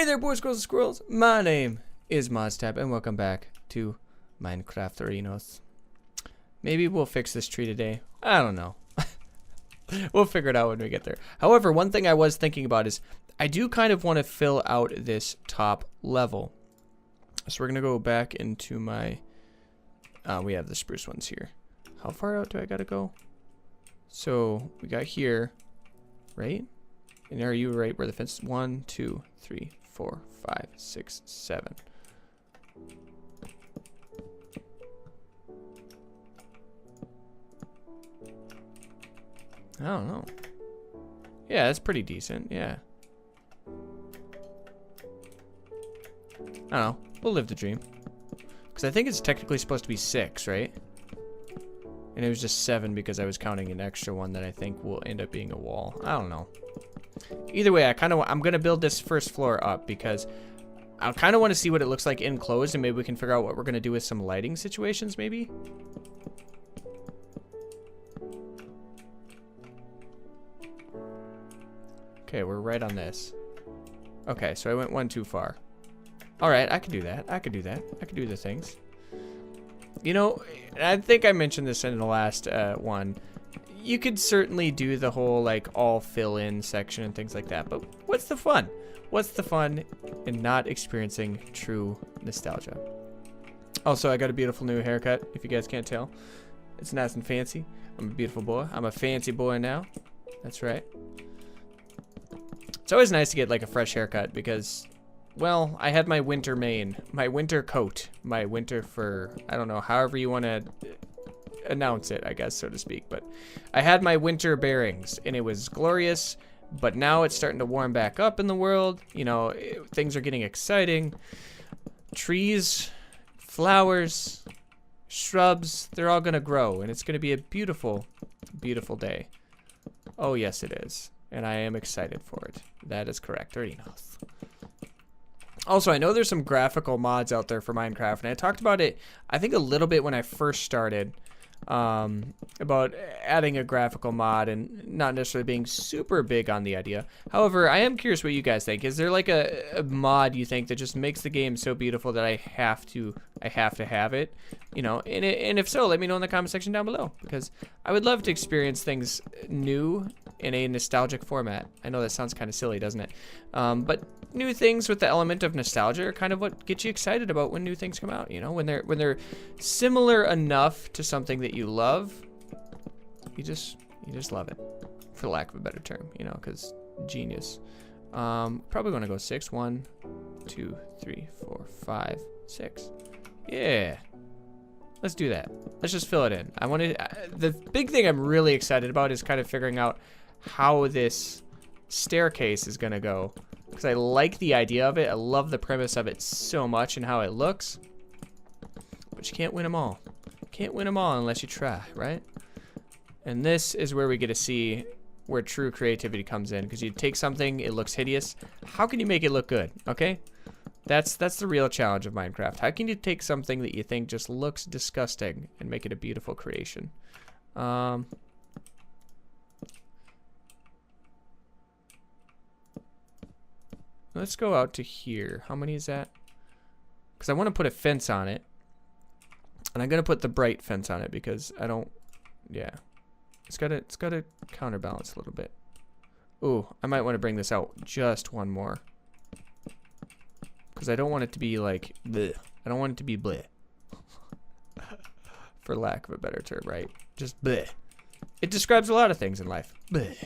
Hey there, boys, girls, and squirrels. My name is Modstab, and welcome back to Minecraft Arenas. Maybe we'll fix this tree today. I don't know. We'll figure it out when we get there. However, one thing I was thinking about is I do kind of want to fill out this top level. So we're going to go back into my... we have the spruce ones here. How far out do I got to go? So we got here, right? And are you right where the fence is? 1, 2, 3, 4, 5, 6, 7. I don't know. Yeah, that's pretty decent. Yeah. I don't know. We'll live the dream. Because I think it's technically supposed to be 6, right? And it was just 7 because I was counting an extra one that I think will end up being a wall. I don't know. Either way, I'm gonna build this first floor up because I kind of want to see what it looks like enclosed, and maybe we can figure out what we're gonna do with some lighting situations, maybe. Okay, we're right on this. Okay, so I went one too far. All right, I could do that. I could do that. I could do the things. You know, I think I mentioned this in the last one. You could certainly do the whole like all fill in section and things like that, but what's the fun? What's the fun in not experiencing true nostalgia? Also, I got a beautiful new haircut, if you guys can't tell. It's nice and fancy. I'm a beautiful boy. I'm a fancy boy now. That's right. It's always nice to get like a fresh haircut because, well, I had my winter mane, my winter coat, my winter fur. I don't know, however you want to announce it, I guess, so to speak. But I had my winter bearings and it was glorious, but now it's starting to warm back up in the world. You know, things are getting exciting. Trees, flowers, shrubs, they're all going to grow and it's going to be a beautiful, beautiful day. Oh, yes, it is. And I am excited for it. That is correct. Arenas. Also, I know there's some graphical mods out there for Minecraft, and I talked about it, I think, a little bit when I first started, about adding a graphical mod and not necessarily being super big on the idea. However, I am curious what you guys think. Is there like a mod you think that just makes the game so beautiful that I have to have it? You know, and if so, let me know in the comment section down below, because I would love to experience things new in a nostalgic format. I know that sounds kind of silly, doesn't it? But new things with the element of nostalgia are kind of what gets you excited about when new things come out. You know, when they're similar enough to something that you love, you just love it, for lack of a better term. You know, because genius. Probably want to go 6. 1, 2, 3, 4, 5, 6. Yeah. Let's do that. Let's just fill it in. I want to. The big thing I'm really excited about is kind of figuring out how this staircase is gonna go, because I like the idea of it. I love the premise of it so much and how it looks. But you can't win them all. Can't win them all unless you try, right? And this is where we get to see where true creativity comes in, because you take something, it looks hideous. How can you make it look good? Okay. That's the real challenge of Minecraft. How can you take something that you think just looks disgusting and make it a beautiful creation? Let's go out to here. How many is that? Because I want to put a fence on it. And I'm going to put the bright fence on it because I don't... Yeah. It's got to counterbalance a little bit. Ooh, I might want to bring this out just one more. Because I don't want it to be like bleh. I don't want it to be bleh. For lack of a better term, right? Just bleh. It describes a lot of things in life. Bleh.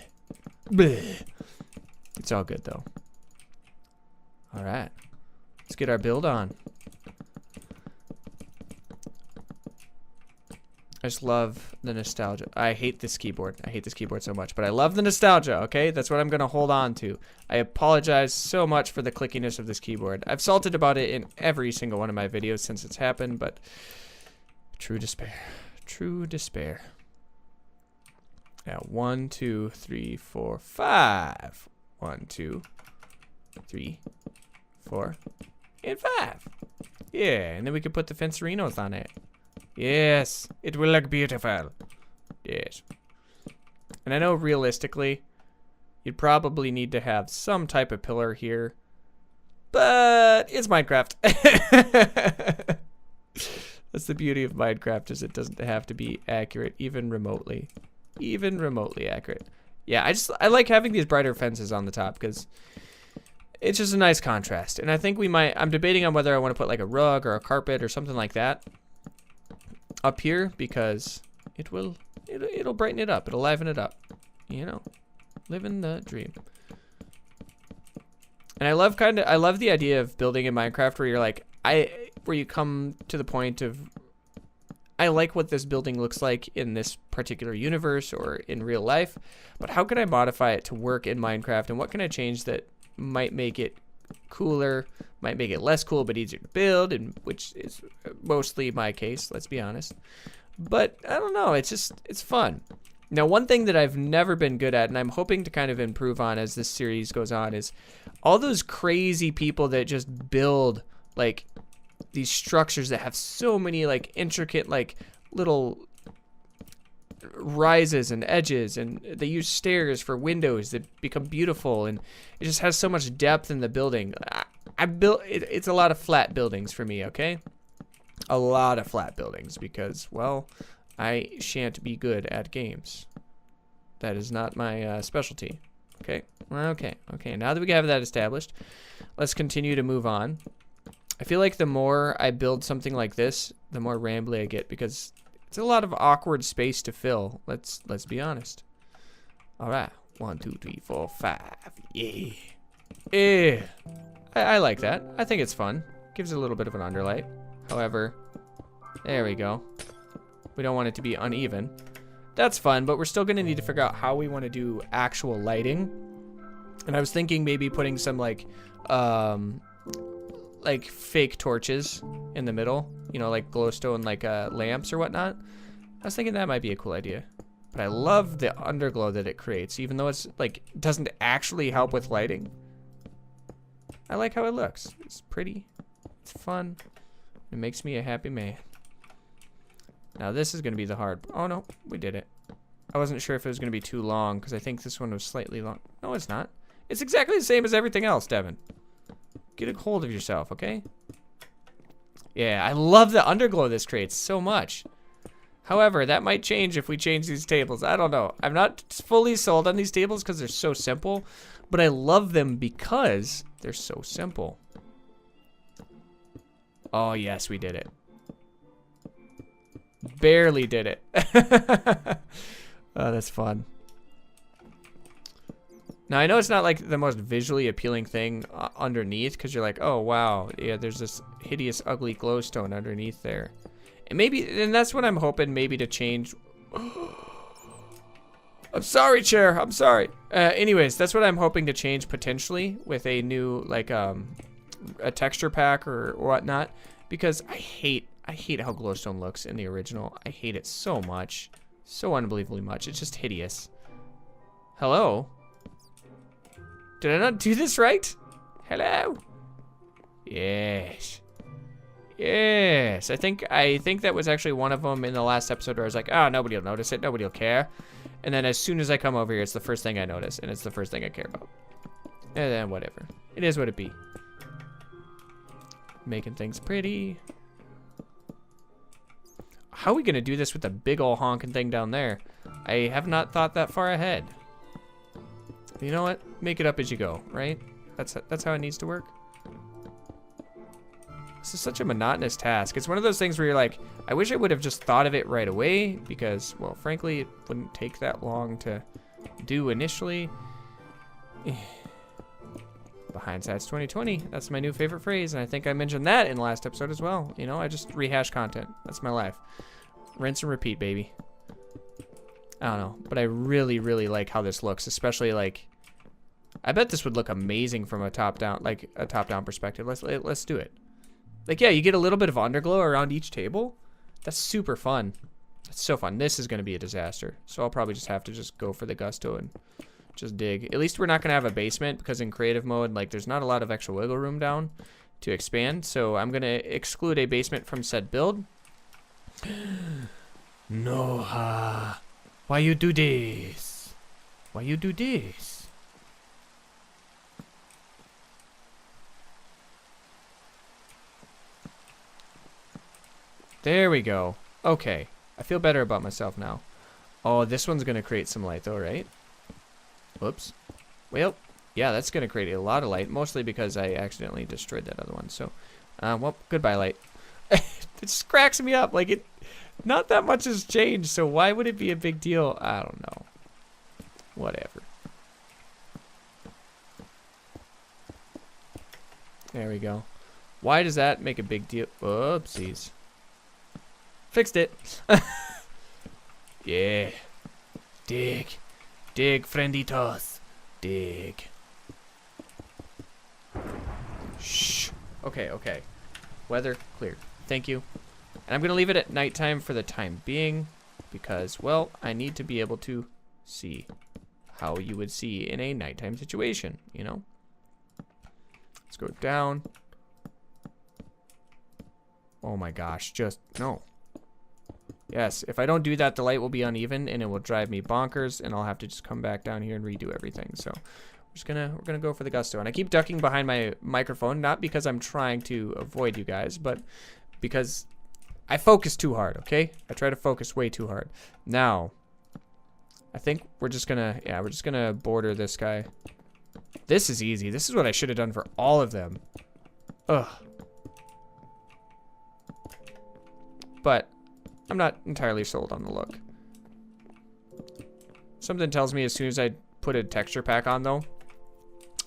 Bleh. It's all good though. Alright. Let's get our build on. I just love the nostalgia. I hate this keyboard. I hate this keyboard so much, but I love the nostalgia, okay? That's what I'm going to hold on to. I apologize so much for the clickiness of this keyboard. I've salted about it in every single one of my videos since it's happened, but true despair. True despair. Now, 1, 2, 3, 4, 5. 1, 2, 3, 4, and 5. Yeah, and then we can put the fencerinos on it. Yes, it will look beautiful. Yes. And I know realistically, you'd probably need to have some type of pillar here. but it's Minecraft. That's the beauty of Minecraft, is it doesn't have to be accurate, even remotely accurate. Yeah, I like having these brighter fences on the top because it's just a nice contrast. And I think I'm debating on whether I want to put like a rug or a carpet or something like that up here, because it'll brighten it up. It'll liven it up. You know, living the dream. And I love the idea of building in Minecraft where you're like, where you come to the point of, I like what this building looks like in this particular universe or in real life, but how can I modify it to work in Minecraft, and what can I change that might make it cooler, might make it less cool but easier to build, and which is mostly my case, let's be honest. But I don't know, it's fun. Now, one thing that I've never been good at, and I'm hoping to kind of improve on as this series goes on, is all those crazy people that just build like these structures that have so many like intricate like little rises and edges, and they use stairs for windows that become beautiful, and it just has so much depth in the building. I built it's a lot of flat buildings for me, okay? A lot of flat buildings, because, well, I shan't be good at games. That is not my specialty. Okay. Now that we have that established, let's continue to move on. I feel like the more I build something like this, the more rambly I get, because it's a lot of awkward space to fill. Let's be honest. All right. 1, 2, 3, 4, 5. Yeah. Yeah. I like that. I think it's fun. Gives it a little bit of an underlight. However, there we go. We don't want it to be uneven. That's fun, but we're still going to need to figure out how we want to do actual lighting. And I was thinking maybe putting some like fake torches in the middle, you know, like glowstone like lamps or whatnot. I was thinking that might be a cool idea. But I love the underglow that it creates, even though it's like doesn't actually help with lighting. I like how it looks. It's pretty. It's fun. It makes me a happy man. Now this is going to be the hard. Oh no, we did it. I wasn't sure if it was going to be too long because I think this one was slightly long. No, it's not. It's exactly the same as everything else, Devin. Get a hold of yourself, okay? Yeah, I love the underglow this creates so much. However, that might change if we change these tables. I don't know. I'm not fully sold on these tables because they're so simple, but I love them because they're so simple. Oh, yes, we did it. Barely did it. Oh, that's fun. Now, I know it's not like the most visually appealing thing underneath, because you're like, oh, wow, yeah, there's this hideous, ugly glowstone underneath there. And that's what I'm hoping maybe to change. I'm sorry, chair. I'm sorry. Anyways, that's what I'm hoping to change potentially with a new, like, a texture pack or whatnot, because I hate how glowstone looks in the original. I hate it so much. So unbelievably much. It's just hideous. Hello? Did I not do this right? Hello? Yes. Yes. I think that was actually one of them in the last episode where I was like, oh, nobody will notice it. Nobody will care. And then as soon as I come over here, it's the first thing I notice, and it's the first thing I care about. And then whatever. It is what it be. Making things pretty. How are we gonna do this with the big ol' honking thing down there? I have not thought that far ahead. You know what? Make it up as you go, right? That's how it needs to work. This is such a monotonous task. It's one of those things where you're like, I wish I would have just thought of it right away, because, well, frankly, it wouldn't take that long to do initially. Hindsight's 2020. That's my new favorite phrase, and I think I mentioned that in the last episode as well. You know, I just rehash content. That's my life. Rinse and repeat, baby. I don't know, but I really, really like how this looks, especially like, I bet this would look amazing from a top-down, like a top-down perspective. Let's do it. Like, yeah, you get a little bit of underglow around each table. That's super fun. That's so fun. This is going to be a disaster, so I'll probably just have to just go for the gusto and just dig. At least we're not going to have a basement, because in creative mode, like, there's not a lot of extra wiggle room down to expand. So I'm going to exclude a basement from said build. No, why you do this? Why you do this? There we go. Okay. I feel better about myself now. Oh, this one's going to create some light though, right? Whoops. Well, yeah, that's going to create a lot of light, mostly because I accidentally destroyed that other one. So, well, goodbye light. It just cracks me up. Like, not that much has changed, so why would it be a big deal? I don't know. Whatever. There we go. Why does that make a big deal? Oopsies. Fixed it. Yeah. Dig. Dig, frienditos. Dig. Shh. Okay, okay. Weather clear. Thank you. And I'm going to leave it at nighttime for the time being because, well, I need to be able to see how you would see in a nighttime situation, you know? Let's go down. Oh my gosh, just no. Yes, if I don't do that, the light will be uneven and it will drive me bonkers and I'll have to just come back down here and redo everything. So we're gonna go for the gusto. And I keep ducking behind my microphone, not because I'm trying to avoid you guys, but because I focus too hard, okay? I try to focus way too hard. Now, I think we're just gonna border this guy. This is easy. This is what I should have done for all of them. Ugh. But I'm not entirely sold on the look. Something tells me as soon as I put a texture pack on, though,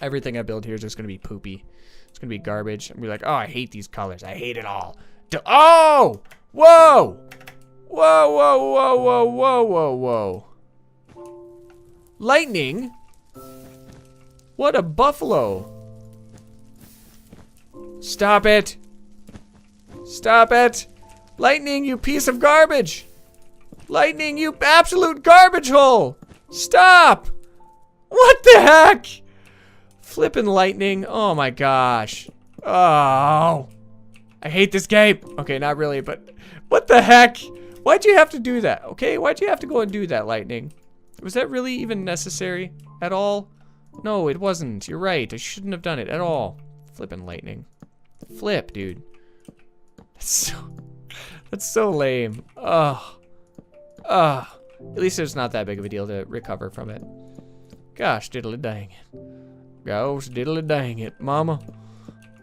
everything I build here is just going to be poopy. It's going to be garbage. I'm going to be like, oh, I hate these colors. I hate it all. Oh! Whoa! Whoa, whoa, whoa, whoa, whoa, whoa, whoa. Lightning? What a buffalo. Stop it. Stop it. Lightning, you piece of garbage. Lightning, you absolute garbage hole. Stop. What the heck? Flippin' lightning. Oh my gosh. Oh. I hate this game. Okay, not really, but what the heck? Why'd you have to do that? Okay, why'd you have to go and do that, lightning? Was that really even necessary at all? No, it wasn't. You're right. I shouldn't have done it at all. Flippin' lightning. Flip, dude. That's so lame. Ugh. Ugh. At least it's not that big of a deal to recover from it. Gosh, diddly dang it. Gosh, diddly dang it, mama.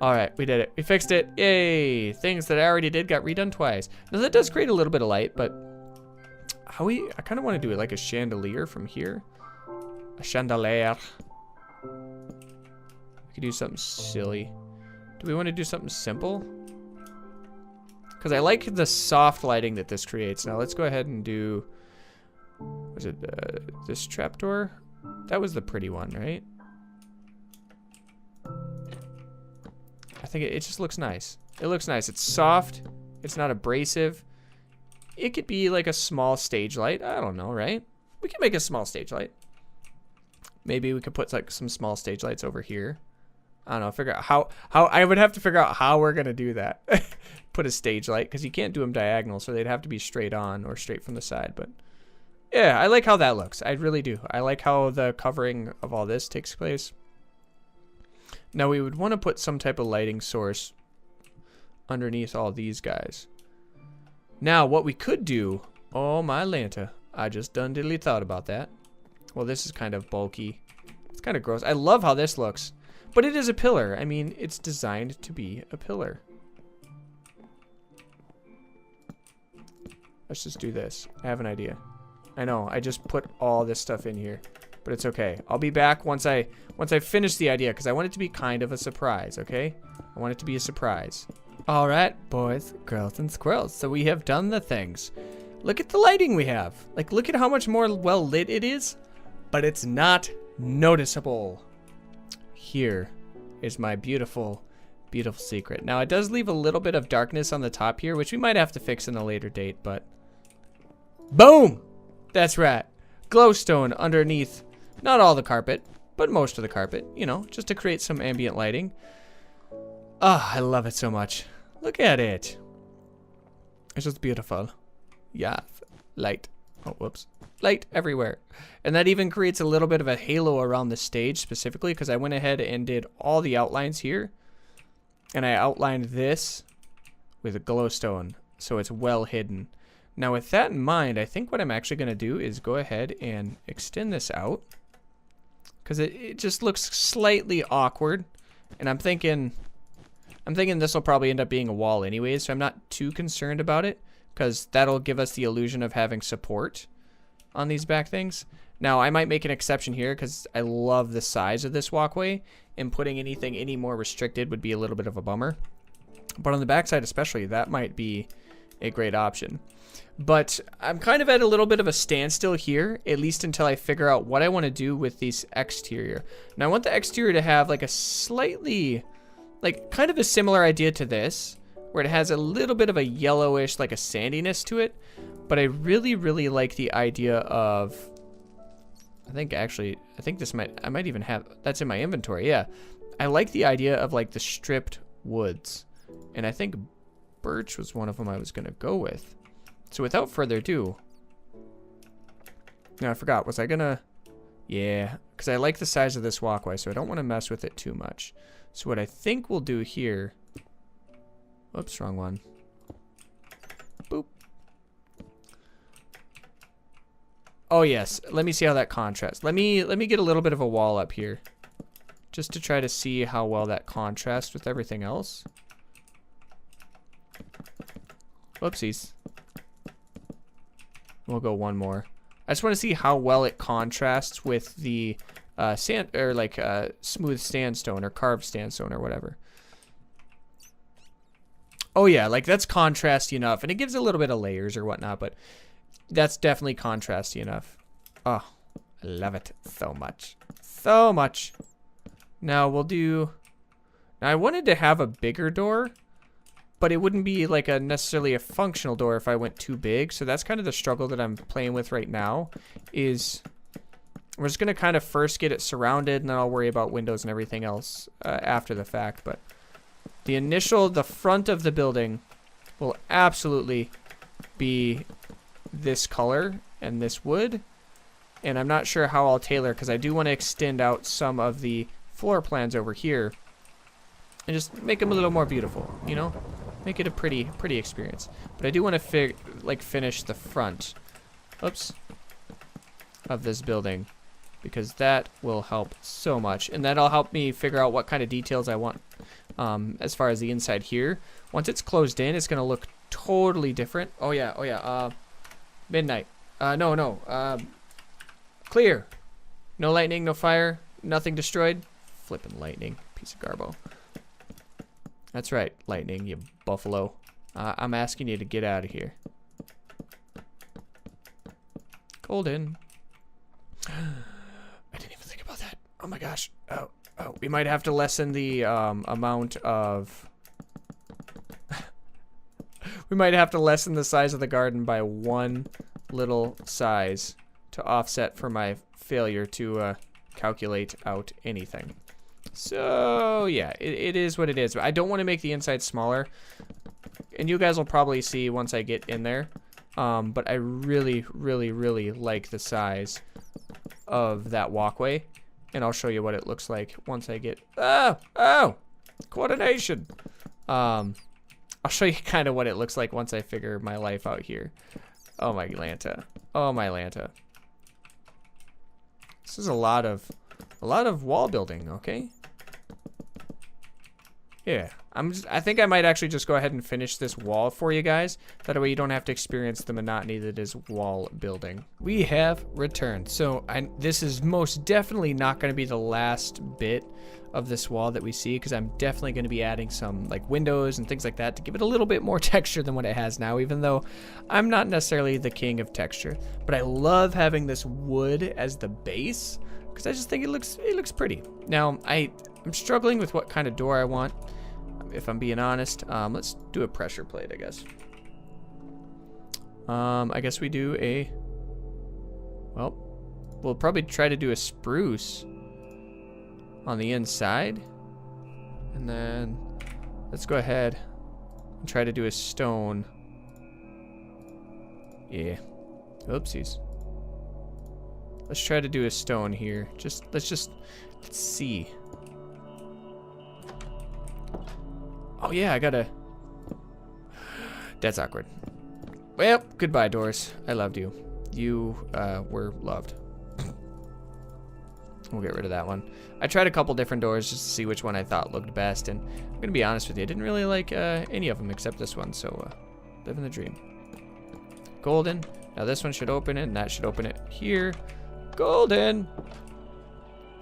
Alright, we did it. We fixed it. Yay! Things that I already did got redone twice. Now that does create a little bit of light, but I kind of want to do it like a chandelier from here. A chandelier. We could do something silly. Do we want to do something simple? Because I like the soft lighting that this creates. Now let's go ahead and do, was it this trapdoor? That was the pretty one, right? I think it just looks nice. It looks nice. It's soft. It's not abrasive. It could be like a small stage light. I don't know, right? We can make a small stage light. Maybe we could put like some small stage lights over here. I don't know, figure out how I would have to figure out how we're gonna do that. Put a stage light, because you can't do them diagonal, so they'd have to be straight on or straight from the side. But yeah, I like how that looks. I really do. I like how the covering of all this takes place. Now we would want to put some type of lighting source underneath all these guys. Now what we could do, oh my Lanta, I just done diddly thought about that. Well, this is kind of bulky. It's kind of gross. I love how this looks. But it is a pillar. I mean, it's designed to be a pillar. Let's just do this. I have an idea. I know, I just put all this stuff in here. But it's okay. I'll be back once I finish the idea, because I want it to be kind of a surprise, okay? I want it to be a surprise. Alright, boys, girls, and squirrels. So we have done the things. Look at the lighting we have. Like, look at how much more well lit it is. But it's not noticeable. Here is my beautiful, beautiful secret. Now, it does leave a little bit of darkness on the top here, which we might have to fix in a later date, but boom! That's right. Glowstone underneath, not all the carpet, but most of the carpet, you know, just to create some ambient lighting. Ah, I love it so much. Look at it. It's just beautiful. Yeah, light. Oh, whoops. Light everywhere. And that even creates a little bit of a halo around the stage specifically, because I went ahead and did all the outlines here. And I outlined this with a glowstone so it's well hidden. Now with that in mind, I think what I'm actually going to do is go ahead and extend this out, because it just looks slightly awkward, and I'm thinking this will probably end up being a wall anyways, so I'm not too concerned about it, because that'll give us the illusion of having support on these back things. Now I might make an exception here because I love the size of this walkway, and putting anything any more restricted would be a little bit of a bummer. But on the backside especially, that might be a great option. But I'm kind of at a little bit of a standstill here, at least until I figure out what I want to do with these exterior. Now I want the exterior to have like a slightly, like kind of a similar idea to this, where it has a little bit of a yellowish, like a sandiness to it. But I really, really like the idea of, I think this I might even have, that's in my inventory, yeah. I like the idea of like the stripped woods. And I think birch was one of them I was going to go with. So without further ado, now I forgot, was I going to, yeah, because I like the size of this walkway, so I don't want to mess with it too much. So what I think we'll do here, whoops, wrong one. Boop. Oh yes, let me see how that contrasts. Let me get a little bit of a wall up here, just to try to see how well that contrasts with everything else. Whoopsies. We'll go one more. I just want to see how well it contrasts with the sand, or like smooth sandstone or carved sandstone or whatever. Oh yeah, like that's contrasty enough, and it gives a little bit of layers or whatnot, but that's definitely contrasty enough. Oh, I love it so much. So much. Now we'll do, now I wanted to have a bigger door, but it wouldn't be like a necessarily a functional door if I went too big. So that's kind of the struggle that I'm playing with right now, is we're just going to kind of first get it surrounded, and then I'll worry about windows and everything else after the fact. But the front of the building will absolutely be this color and this wood. And I'm not sure how I'll tailor, because I do want to extend out some of the floor plans over here and just make them a little more beautiful, you know? Make it a pretty experience. But I do want to finish the front, oops, of this building, because that will help so much, and that'll help me figure out what kind of details I want as far as the inside here. Once it's closed in, it's gonna look totally different. Oh yeah. Midnight. No. Clear. No lightning, no fire, nothing destroyed. Flippin' lightning, piece of garbo. That's right, lightning, you buffalo. I'm asking you to get out of here. Golden. I didn't even think about that. Oh my gosh. Oh, we might have to lessen the amount of... we might have to lessen the size of the garden by one little size to offset for my failure to calculate out anything. So yeah, it is what it is. I don't want to make the inside smaller, and you guys will probably see once I get in there. But I really like the size of that walkway, and I'll show you what it looks like once I get. Oh, coordination. I'll show you kind of what it looks like once I figure my life out here. Oh my Lanta. Oh my Lanta. This is a lot of wall building, okay? Yeah, I think I might actually just go ahead and finish this wall for you guys. That way you don't have to experience the monotony that is wall building. We have returned. So this is most definitely not going to be the last bit of this wall that we see, because I'm definitely going to be adding some like windows and things like that to give it a little bit more texture than what it has now, even though I'm not necessarily the king of texture. But I love having this wood as the base, because I just think it looks pretty. Now I'm struggling with what kind of door I want, if I'm being honest. Let's do a pressure plate, I guess. I guess we do a, well, we'll probably try to do a spruce on the inside, and then let's go ahead and try to do a stone. Yeah, oopsies. Let's try to do a stone here. Let's see. Oh yeah, I gotta. That's awkward. Well, goodbye, doors. I loved you. You were loved. We'll get rid of that one. I tried a couple different doors just to see which one I thought looked best, and I'm gonna be honest with you, I didn't really like any of them except this one, so living the dream. Golden. Now this one should open it, and that should open it here. Golden.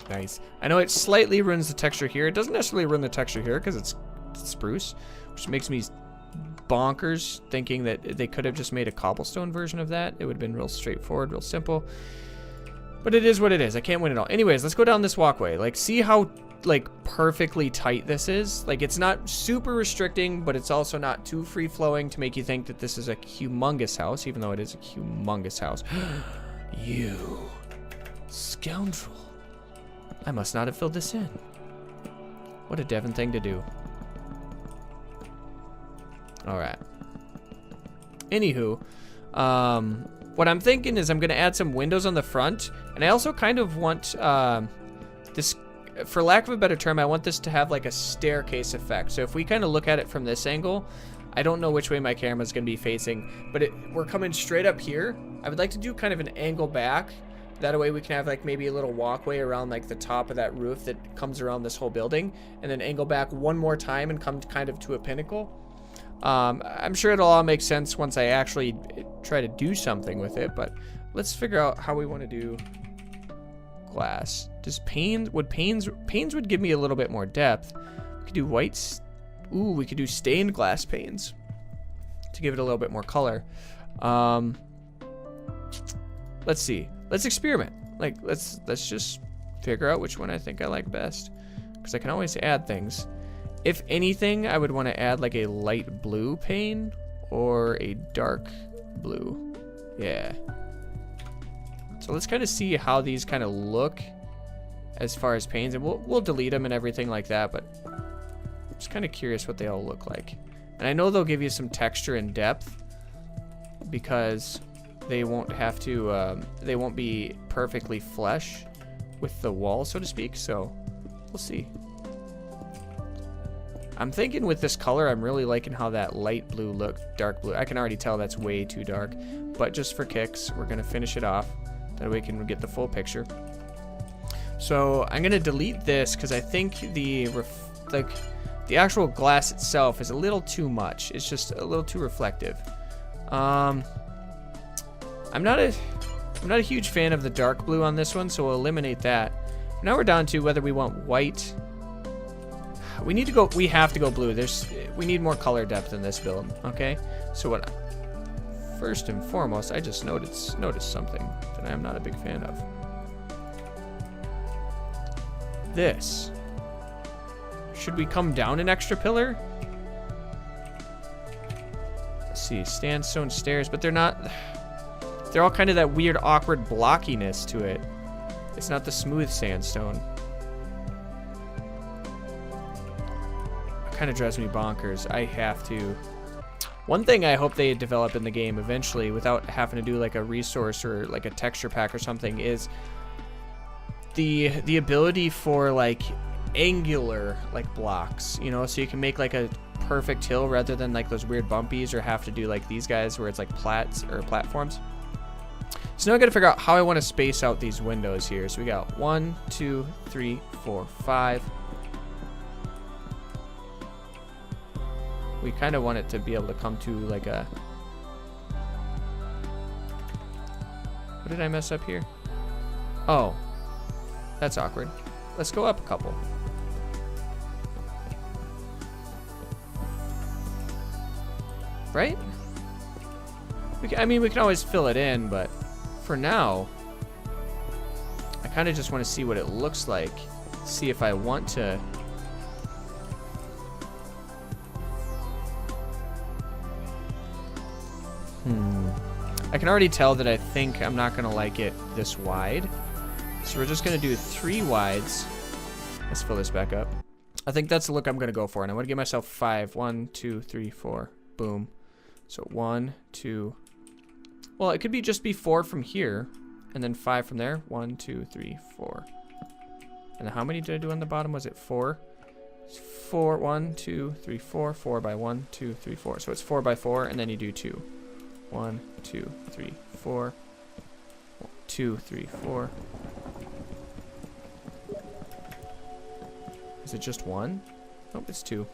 Nice. I know it slightly ruins the texture here. It doesn't necessarily ruin the texture here because it's spruce, which makes me bonkers thinking that they could have just made a cobblestone version of that. It would have been real straightforward, real simple. But it is what it is. I can't win it all. Anyways, let's go down this walkway. Like, see how, like, perfectly tight this is? Like, it's not super restricting, but it's also not too free-flowing to make you think that this is a humongous house, even though it is a humongous house. You scoundrel. I must not have filled this in. What a Devon thing to do. Alright. Anywho, what I'm thinking is I'm going to add some windows on the front, and I also kind of want this, for lack of a better term, I want this to have like a staircase effect. So if we kind of look at it from this angle, I don't know which way my camera is going to be facing, but we're coming straight up here. I would like to do kind of an angle back. That way we can have like maybe a little walkway around like the top of that roof that comes around this whole building, and then angle back one more time and come kind of to a pinnacle. I'm sure it'll all make sense once I actually try to do something with it, but let's figure out how we want to do glass. Does panes would give me a little bit more depth. We could do whites. Ooh, we could do stained glass panes to give it a little bit more color. Let's see. Let's experiment. Like, let's just figure out which one I think I like best, because I can always add things. If anything, I would want to add like a light blue pane or a dark blue. Yeah. So let's kind of see how these kind of look as far as panes, and we'll delete them and everything like that, but I'm just kind of curious what they all look like. And I know they'll give you some texture and depth because they won't have to, they won't be perfectly flush with the wall, so to speak, so we'll see. I'm thinking with this color, I'm really liking how that light blue looked, dark blue. I can already tell that's way too dark, but just for kicks, we're gonna finish it off. That way we can get the full picture. So I'm gonna delete this because I think the actual glass itself is a little too much. It's just a little too reflective. I'm not a huge fan of the dark blue on this one, so we'll eliminate that. Now we're down to whether we want white. We have to go blue. We need more color depth in this build, okay? So first and foremost, I just noticed something that I'm not a big fan of. This. Should we come down an extra pillar? Let's see, sandstone stairs, but they're not. They're all kind of that weird, awkward blockiness to it. It's not the smooth sandstone. Kind of drives me bonkers. I have to. One thing I hope they develop in the game eventually, without having to do like a resource or like a texture pack or something, is the ability for like angular like blocks, you know, so you can make like a perfect hill rather than like those weird bumpies, or have to do like these guys where it's like plats or platforms. So now I got to figure out how I want to space out these windows here. So we got 1, 2, 3, 4, 5. We kind of want it to be able to come to like a... What did I mess up here? Oh, that's awkward. Let's go up a couple. Right? I mean, we can always fill it in, but for now, I kind of just want to see what it looks like. See if I want to... I can already tell that I think I'm not going to like it this wide. So we're just going to do 3 wides. Let's fill this back up. I think that's the look I'm going to go for. And I want to give myself 5. 1, 2, 3, 4. Boom. So 1, 2. Well, it could be just be 4 from here. And then 5 from there. 1, 2, 3, 4. And then how many did I do on the bottom? Was it 4? It's 4, 1, 2, 3, 4, 4 by 1, 2, 3, 4. So it's 4 by 4, and then you do 2. 1, 2, 3, 4. 2, 3, 4. Is it just 1? Nope, it's 2.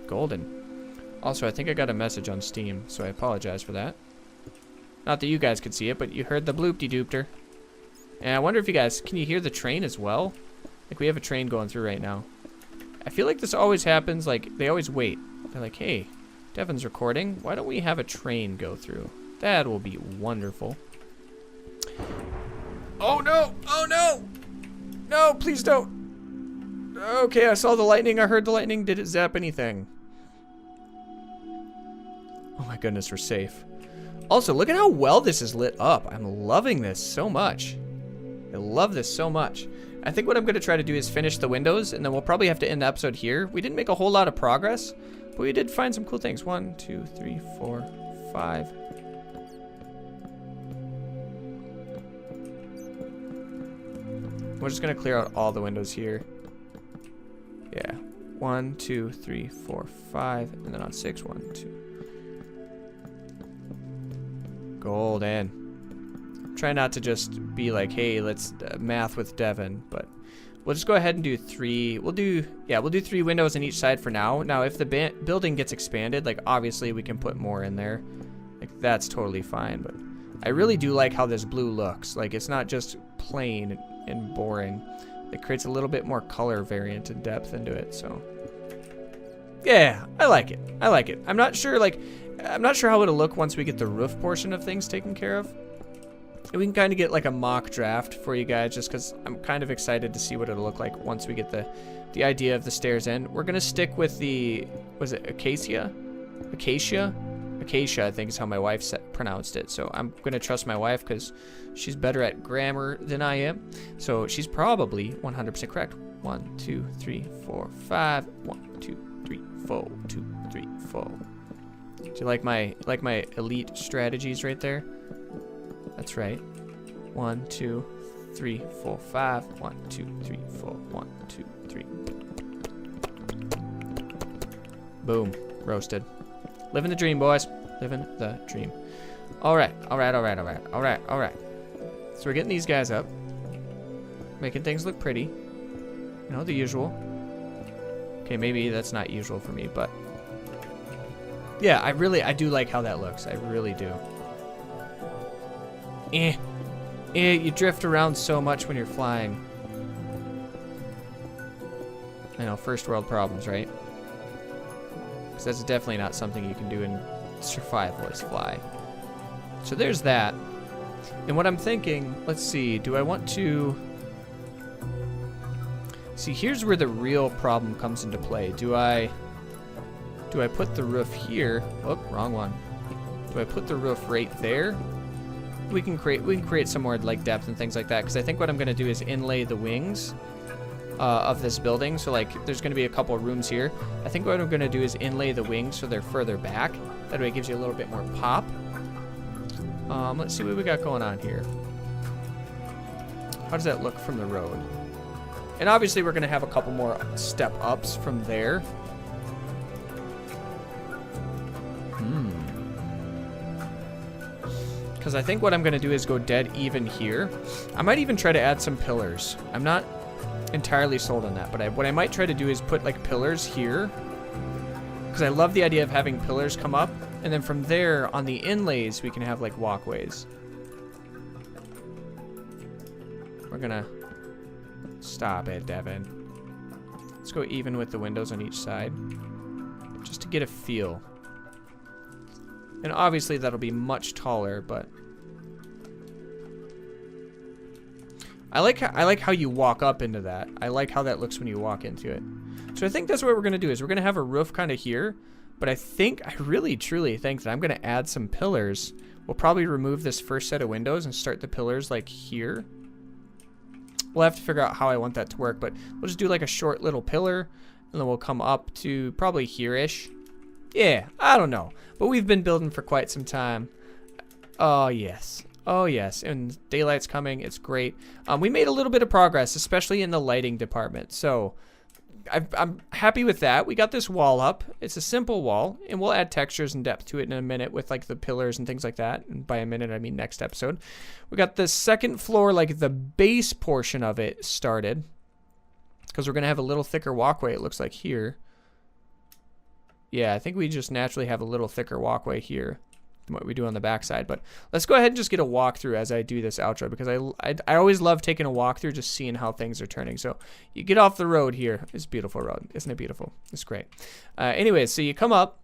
Golden. Also, I think I got a message on Steam, so I apologize for that. Not that you guys could see it, but you heard the bloop-de-doopter. And I wonder if you guys, can you hear the train as well? Like, we have a train going through right now. I feel like this always happens, like, they always wait. They're like, hey, Devin's recording. Why don't we have a train go through? That will be wonderful. Oh, no! Oh, no! No, please don't! Okay, I saw the lightning. I heard the lightning. Did it zap anything? Oh, my goodness, we're safe. Also, look at how well this is lit up. I'm loving this so much. I love this so much. I think what I'm going to try to do is finish the windows, and then we'll probably have to end the episode here. We didn't make a whole lot of progress, but we did find some cool things. 1, 2, 3, 4, 5. We're just going to clear out all the windows here. Yeah. 1, 2, 3, 4, 5, and then on 6, 1, 2. Golden. Try not to just be like, hey, let's math with Devin, but we'll just go ahead and do 3. We'll do 3 windows on each side for now. Now, if the building gets expanded, like, obviously we can put more in there. Like, that's totally fine, but I really do like how this blue looks. Like, it's not just plain and boring. It creates a little bit more color variant and depth into it, so. Yeah, I like it. I like it. I'm not sure how it'll look once we get the roof portion of things taken care of. And we can kind of get like a mock draft for you guys just because I'm kind of excited to see what it'll look like once we get the idea of the stairs in. We're going to stick with the, was it Acacia? Acacia, I think is how my wife pronounced it. So I'm going to trust my wife because she's better at grammar than I am. So she's probably 100% correct. 1, 2, 3, 4, 5. 1, 2, 3, 4. 2, 3, 4. Do you like my elite strategies right there? That's right. 1, 2, 3, 4, 5. 1, 2, 3, 4. 1, 2, 3. Boom. Roasted. Living the dream, boys. Living the dream. Alright. So we're getting these guys up. Making things look pretty. You know, the usual. Okay, maybe that's not usual for me, but yeah, I do like how that looks. I really do. You drift around so much when you're flying. I know, first world problems, right? Because that's definitely not something you can do in survival is fly. So there's that. And what I'm thinking, let's see, do I want to... See, here's where the real problem comes into play. Do I put the roof here? Oh, wrong one. Do I put the roof right there? We can create some more like depth and things like that, because I think what I'm going to do is inlay the wings of this building. So like there's going to be a couple of rooms here. I think what I'm going to do is inlay the wings so they're further back. That way it gives you a little bit more pop. Let's see what we got going on here. How does that look from the road? And obviously we're going to have a couple more step ups from there. Because I think what I'm going to do is go dead even here. I might even try to add some pillars. I'm not entirely sold on that, but what I might try to do is put like pillars here. Because I love the idea of having pillars come up. And then from there, on the inlays, we can have like walkways. We're going to... Stop it, Devin. Let's go even with the windows on each side. Just to get a feel. And obviously that'll be much taller, but... I like how you walk up into that. I like how that looks when you walk into it. So I think that's what we're going to do is we're going to have a roof kind of here. But I really truly think that I'm going to add some pillars. We'll probably remove this first set of windows and start the pillars like here. We'll have to figure out how I want that to work, but we'll just do like a short little pillar, and then we'll come up to probably here-ish. Yeah, I don't know, but we've been building for quite some time. Oh, yes. Oh, yes, and daylight's coming. It's great. We made a little bit of progress, especially in the lighting department, so I'm happy with that. We got this wall up. It's a simple wall, and we'll add textures and depth to it in a minute with like the pillars and things like that. And by a minute, I mean next episode. We got the second floor, like the base portion of it started, because we're going to have a little thicker walkway, it looks like here. Yeah, I think we just naturally have a little thicker walkway here than what we do on the backside. But let's go ahead and just get a walkthrough as I do this outro, because I always love taking a walkthrough, just seeing how things are turning. So you get off the road here. It's a beautiful road. Isn't it beautiful? It's great. Anyways, so you come up.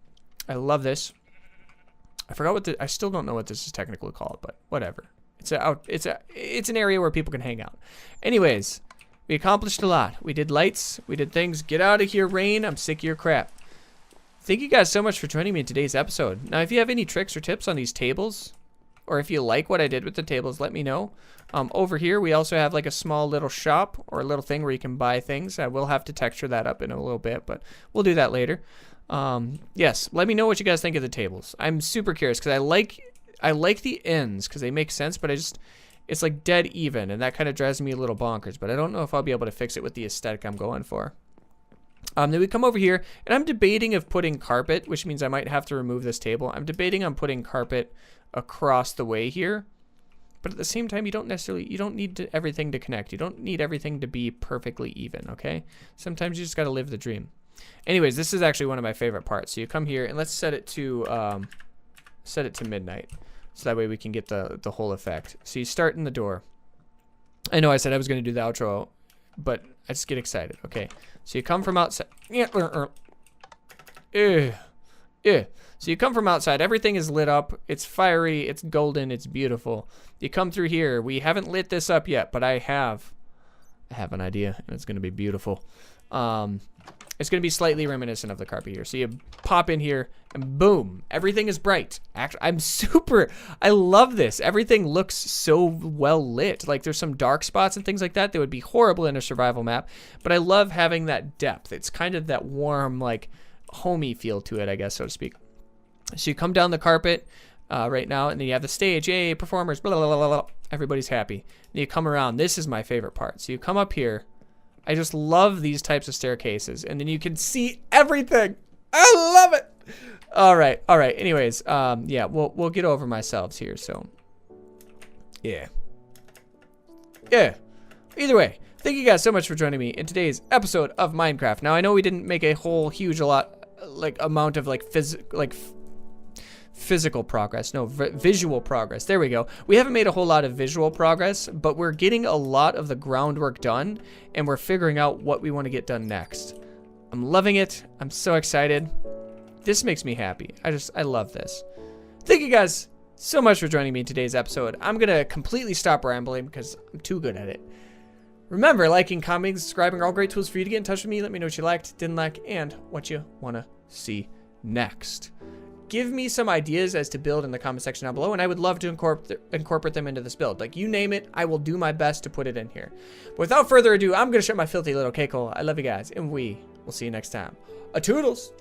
I love this. I forgot what I still don't know what this is technically called, but whatever. It's an area where people can hang out. Anyways, we accomplished a lot. We did lights. We did things. Get out of here, rain. I'm sick of your crap. Thank you guys so much for joining me in today's episode. Now, if you have any tricks or tips on these tables, or if you like what I did with the tables, let me know. Over here, we also have like a small little shop or a little thing where you can buy things. I will have to texture that up in a little bit, but we'll do that later. Yes, let me know what you guys think of the tables. I'm super curious because I like the ends because they make sense, but it's like dead even, and that kind of drives me a little bonkers, but I don't know if I'll be able to fix it with the aesthetic I'm going for. Then we come over here, and I'm debating of putting carpet, which means I might have to remove this table. I'm debating on putting carpet across the way here, but at the same time, you don't need everything to connect. You don't need everything to be perfectly even, okay? Sometimes you just got to live the dream. Anyways, this is actually one of my favorite parts. So you come here, and let's set it to midnight, so that way we can get the whole effect. So you start in the door. I know I said I was going to do the outro, but I just get excited. Okay, so you come from outside. So you come from outside. Everything is lit up. It's fiery. It's golden. It's beautiful. You come through here. We haven't lit this up yet, but I have an idea, and it's going to be beautiful. It's going to be slightly reminiscent of the carpet here. So you pop in here, and boom, everything is bright. Actually, I love this. Everything looks so well lit. Like there's some dark spots and things like that would be horrible in a survival map. But I love having that depth. It's kind of that warm, like homey feel to it, I guess, so to speak. So you come down the carpet right now, and then you have the stage. Yay, performers, blah, blah, blah, blah. Everybody's happy. And you come around. This is my favorite part. So you come up here. I just love these types of staircases, and then you can see everything. I love it. All right. Anyways, yeah, we'll get over myself here. So, yeah. Either way, thank you guys so much for joining me in today's episode of Minecraft. Now I know we didn't make a whole huge amount of physical progress. No, visual progress. There we go. We haven't made a whole lot of visual progress, but we're getting a lot of the groundwork done, and we're figuring out what we want to get done next. I'm loving it. I'm so excited. This makes me happy. I love this. Thank you guys so much for joining me in today's episode. I'm going to completely stop rambling because I'm too good at it. Remember, liking, commenting, subscribing are all great tools for you to get in touch with me. Let me know what you liked, didn't like, and what you want to see next. Give me some ideas as to build in the comment section down below, and I would love to incorporate them into this build. Like, you name it, I will do my best to put it in here. But without further ado, I'm going to shut my filthy little cake hole. I love you guys, and we will see you next time. A toodles!